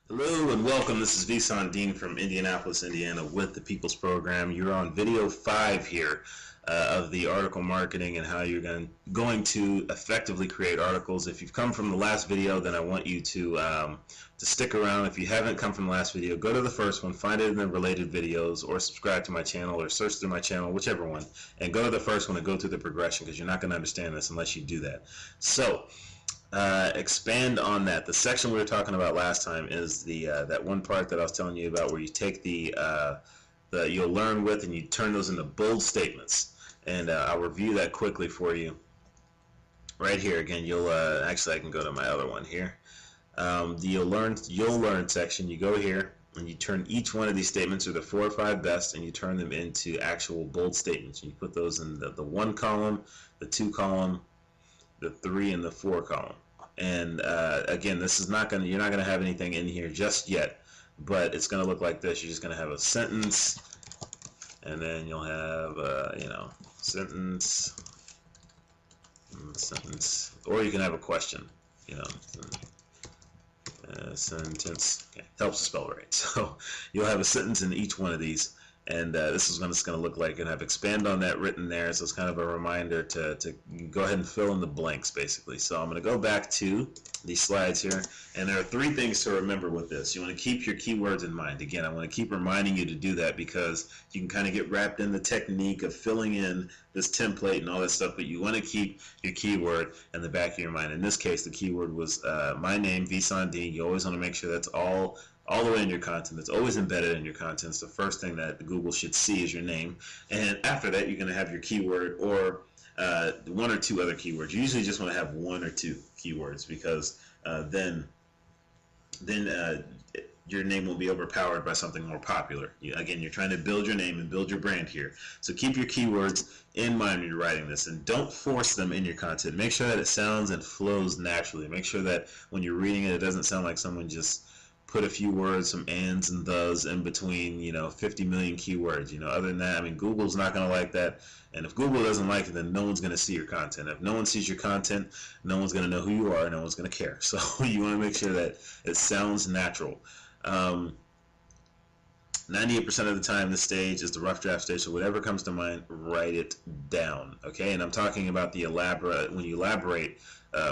Hello and welcome. This is Visan Dean from Indianapolis, Indiana with the People's Program. You're on video 5 here of the article marketing and how you're going to effectively create articles. If you've come from the last video, then I want you to stick around. If you haven't come from the last video, go to the first one, find it in the related videos, or subscribe to my channel, or search through my channel, whichever one, and go to the first one and go through the progression, because you're not going to understand this unless you do that. So expand on that. The section we were talking about last time is the that one part that I was telling you about, where you take the you'll learn with and you turn those into bold statements. And I'll review that quickly for you right here. Again, you'll actually I can go to my other one here. The you'll learn section. You go here and you turn each one of these statements, or the 4 or 5 best, and you turn them into actual bold statements. And you put those in the 1 column, the 2 column, the 3 and the 4 column. And again, this is not you're not gonna have anything in here just yet, but it's gonna look like this. You're just gonna have a sentence, and then you'll have sentence, or you can have a question, sentence. Okay, helps to spell right. So you'll have a sentence in each one of these. And this is what it's going to look like, and I've expanded on that written there, so it's kind of a reminder to go ahead and fill in the blanks, basically. So I'm going to go back to these slides here, and there are 3 things to remember with this. You want to keep your keywords in mind. Again, I want to keep reminding you to do that, because you can kind of get wrapped in the technique of filling in this template and all that stuff, but you want to keep your keyword in the back of your mind. In this case, the keyword was my name, Visan Dean. You always want to make sure that's all the way in your content. It's always embedded in your content. It's the first thing that Google should see is your name, and after that you're going to have your keyword, or 1 or 2 other keywords. You usually just want to have 1 or 2 keywords, because then your name will be overpowered by something more popular. Again, you're trying to build your name and build your brand here. So keep your keywords in mind when you're writing this, and don't force them in your content. Make sure that it sounds and flows naturally. Make sure that when you're reading it, it doesn't sound like someone just put a few words, some ands and thes in between, 50 million keywords. Other than that, I mean, Google's not going to like that. And if Google doesn't like it, then no one's going to see your content. If no one sees your content, no one's going to know who you are, no one's going to care. So you want to make sure that it sounds natural. 98% of the time, this stage is the rough draft stage, so whatever comes to mind, write it down, okay? And I'm talking about the when you elaborate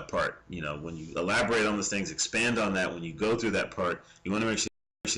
part. When you elaborate on those things, expand on that. When you go through that part, you want to make sure